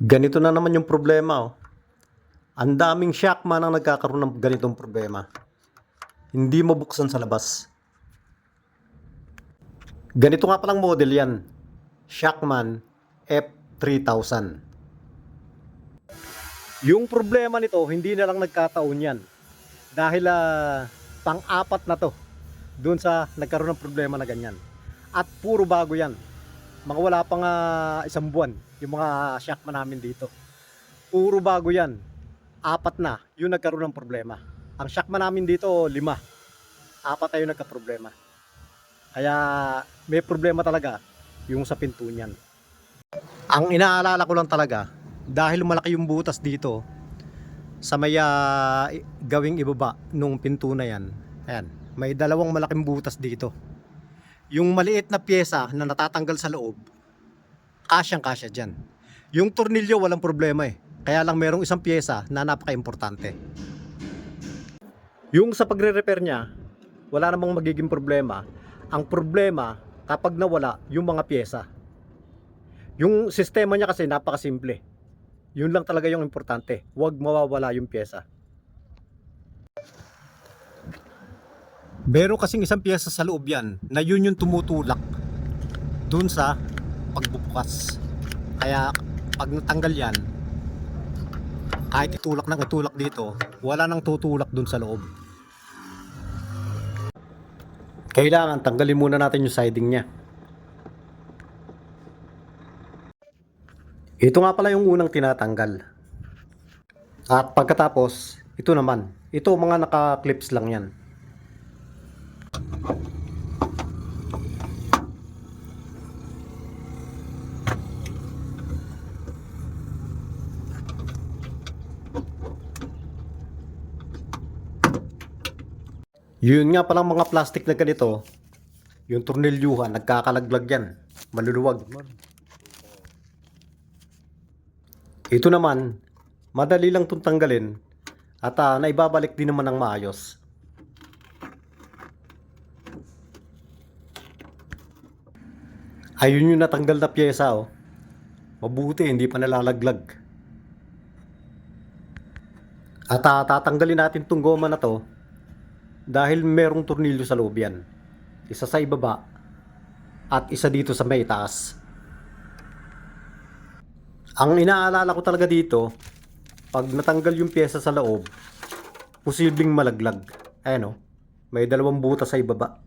Ganito na naman yung problema, oh. Ang daming shockman ang nagkakaroon ng ganitong problema. Hindi mabuksan sa labas. Ganito nga palang model yan. Shockman F3000. Yung problema nito, hindi na lang nagkataon yan. Dahil pang-apat na to doon sa nagkaroon ng problema na ganyan. At puro bago yan. Mga wala pang isang buwan yung mga shockman namin dito. Puro bago yan. Apat na yung nagkaroon ng problema. Ang shockman namin dito, 5. Apat na yung nagka-problema. Kaya may problema talaga yung sa pinto niyan. Ang inaalala ko lang talaga, dahil malaki yung butas dito sa may gawing ibaba nung pinto na yan. Ayan, may dalawang malaking butas dito. Yung maliit na pyesa na natatanggal sa loob, kasyang-kasya dyan. Yung tornilyo walang problema eh. Kaya lang merong isang pyesa na napaka-importante. Yung sa pagre-repair niya, wala namang magiging problema. Ang problema kapag nawala yung mga pyesa. Yung sistema niya kasi napaka-simple. Yun lang talaga yung importante. Huwag mawawala yung pyesa. Meron kasing isang pyesa sa loob yan na yun yung tumutulak dun sa pagbubukas. Kaya pag natanggal yan, kahit itulak ng itulak dito, wala nang tutulak dun sa loob. Kailangan tanggalin muna natin yung siding niya. Ito nga pala yung unang tinatanggal. At pagkatapos, ito naman. Ito mga naka-clips lang yan. Yun nga palang mga plastic na ganito, yung tornilyuhan, nagkakalaglag yan, maluluwag. Ito naman, madali lang itong tanggalin at naibabalik din naman ng maayos. Ayun yung natanggal na pyesa, oh. Mabuti, hindi pa nalalaglag. At tatanggalin natin itong goma na to dahil merong tornilyo sa loob yan. Isa sa ibaba at isa dito sa may taas. Ang inaalala ko talaga dito, pag natanggal yung pyesa sa loob, posibleng malaglag. Ayan o, may dalawang butas sa ibaba.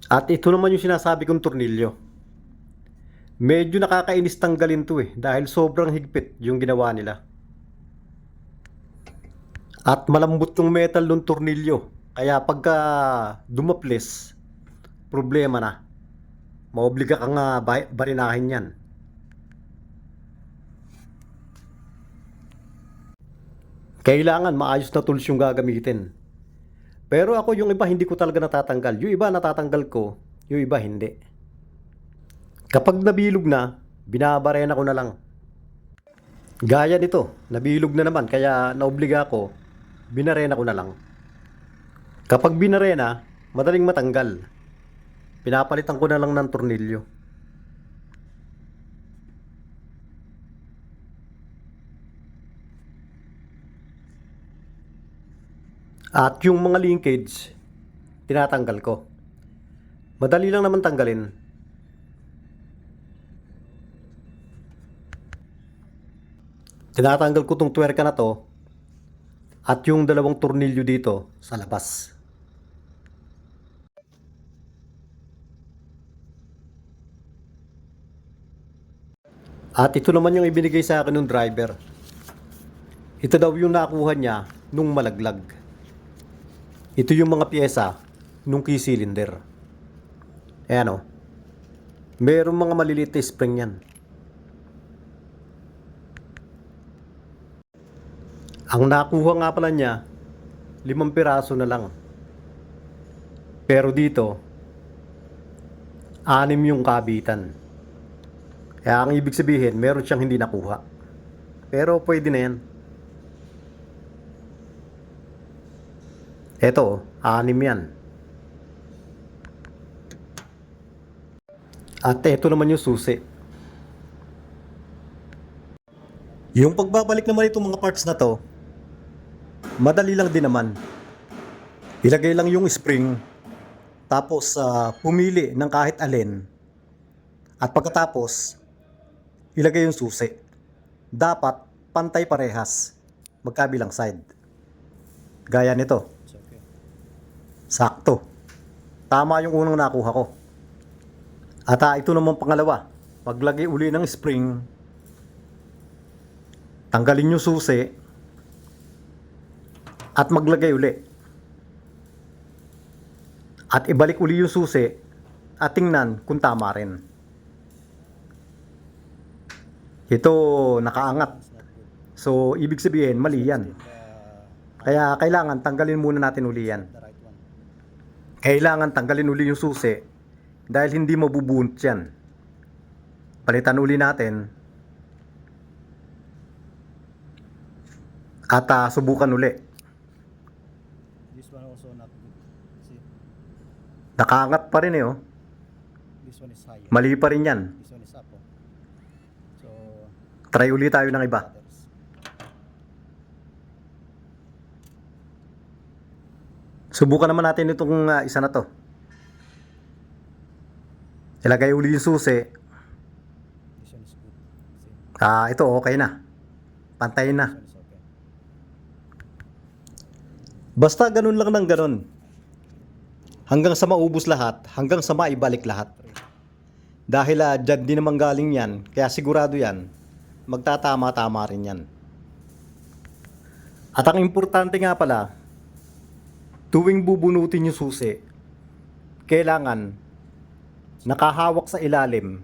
At ito naman yung sinasabi kong tornilyo. Medyo nakakainis tanggalin to dahil sobrang higpit yung ginawa nila. At malambot yung metal ng tornilyo. Kaya pagka dumaples, problema na. Maobliga kang barinahin yan. Kailangan maayos na tools yung gagamitin. Pero ako yung iba hindi ko talaga natatanggal. Yung iba natatanggal ko, yung iba hindi. Kapag nabilog na, binabarena ko na lang. Gaya nito, nabilog na naman kaya naobliga ko, binarena ko na lang. Kapag binarena, madaling matanggal. Pinapalitan ko na lang ng tornilyo. At yung mga linkage, tinatanggal ko. Madali lang naman tanggalin. Tinatanggal ko tong twerka na to at yung dalawang tornilyo dito sa labas. At ito naman yung ibinigay sa akin ng driver. Ito daw yung nakuha niya nung malaglag. Ito yung mga pyesa nung key cylinder. Ayan o. Merong mga maliliit na spring yan. Ang nakuha nga pala niya, 5 piraso na lang. Pero dito, 6 yung kabitan. Kaya ang ibig sabihin, meron siyang hindi nakuha. Pero pwede na yan. Eto, 6 yan. At eto naman yung susi. Yung pagbabalik naman itong mga parts na to, madali lang din naman. Ilagay lang yung spring, tapos pumili ng kahit alin, at pagkatapos, ilagay yung susi. Dapat pantay parehas, magkabilang side. Gaya nito. Sakto. Tama yung unang nakuha ko. At ito naman pangalawa. Paglagay uli ng spring, tanggalin yung susi, at maglagay uli. At ibalik uli yung susi, at tingnan kung tama rin. Ito nakaangat. So, ibig sabihin, mali yan. Kaya kailangan tanggalin muna natin uli yan. Kailangan tanggalin uli yung susi dahil hindi mabubunot yan. Palitan uli natin at subukan uli. This one also not good. See, Nakaangat pa rin eh oh. this one is higher. Mali pa rin yan. This one is up. Oh. So, Try uli tayo ng iba. others. Subukan naman natin itong isa na to. Ilagay uli yung susi. This one is good. See, Ito okay na. Pantayin na. this one is okay. Basta ganun lang ng ganun. Hanggang sa maubos lahat, hanggang sa maibalik lahat. Dahil dyan din naman galing yan, kaya sigurado yan, magtatama-tama rin yan. At ang importante nga pala, tuwing bubunutin yung susi, kailangan nakahawak sa ilalim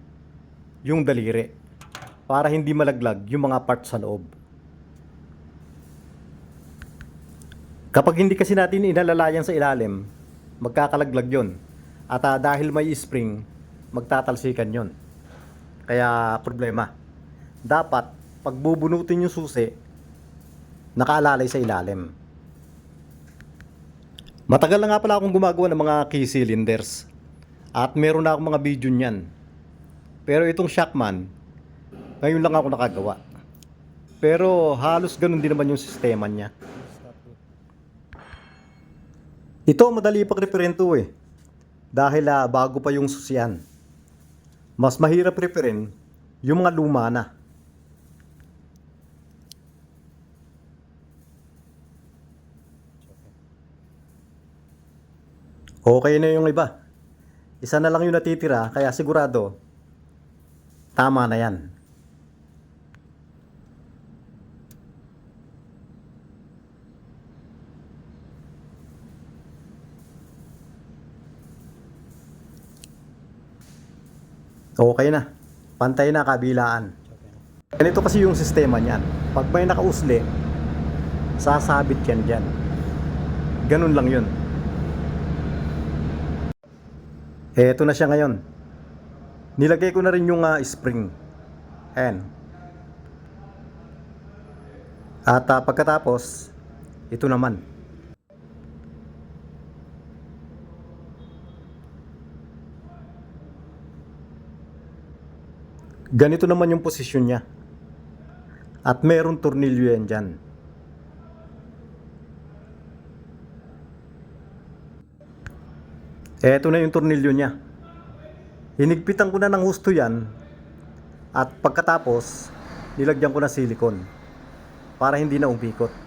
yung daliri para hindi malaglag yung mga parts sa loob. Kapag hindi kasi natin inalalayan sa ilalim, magkakalaglag yun. At dahil may spring, magtatalsikan yun. Kaya problema. Dapat, pag bubunutin yung susi, nakaalalay sa ilalim. Matagal na nga pala akong gumagawa ng mga key cylinders. At meron na akong mga video niyan. Pero itong Shockman, ngayon lang ako nakagawa. Pero halos ganun din naman yung sistema niya. It's not good. Ito madali pag-referento eh. Dahil bago pa yung susian. Mas mahirap referin yung mga luma na. It's okay. Okay na yung iba. Isa na lang yung natitira, kaya sigurado, tama na yan. Okay na. Pantay na kabilaan. It's okay na. Ganito kasi yung sistema niyan. Pag may nakausli, sasabit yan dyan. Ganun lang yun. Eto na siya ngayon. Nilagay ko na rin yung spring. Ayan. At pagkatapos, ito naman. Ganito naman yung posisyon niya. At merong tornilyo yan dyan. Eto na yung tornilyo niya. Hinigpitan ko na ng husto yan. At pagkatapos, nilagyan ko na silicone. Para hindi na umikot.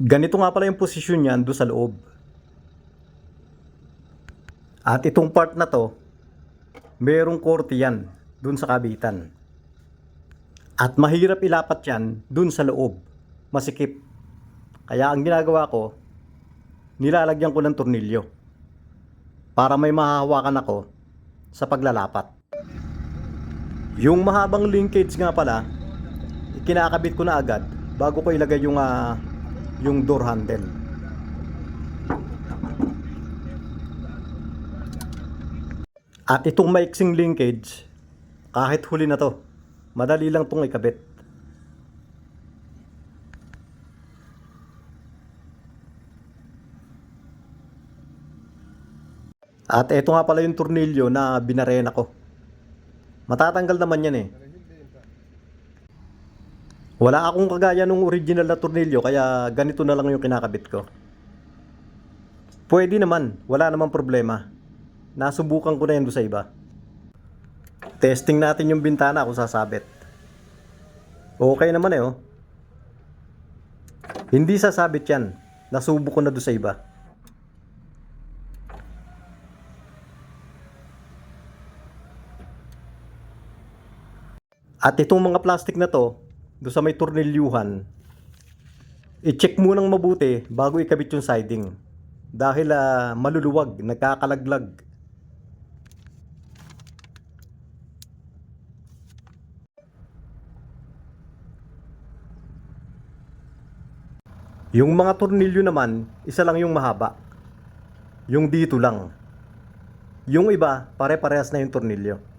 Ganito nga pala yung posisyon niyan doon sa loob. At itong part na to, merong korte yan doon sa kabitan. At mahirap ilapat yan doon sa loob. Masikip. Kaya ang ginagawa ko, nilalagyan ko ng tornilyo. Para may mahahawakan ako sa paglalapat. Yung mahabang linkage nga pala, kinakabit ko na agad bago ko ilagay yung door handle. At itong maiksing linkage, kahit huli na to, madali lang tong ikabit. At ito nga pala yung tornilyo na binarena ko. Matatanggal naman yan eh. Wala akong kagaya nung original na tornilyo kaya ganito na lang yung kinakabit ko. Pwede naman, wala namang problema. Nasubukan ko na yan doon sa iba. Testing natin yung bintana kung sasabit. Okay naman eh oh. Hindi sasabit yan. Nasubok ko na doon sa iba. At itong mga plastic na to, doon sa may tornilyuhan, i-check mo nang mabuti bago ikabit yung siding. Dahil maluluwag, nagkakalaglag. Yung mga tornilyo naman, isa lang yung mahaba. Yung dito lang. Yung iba, pare-parehas na yung tornilyo.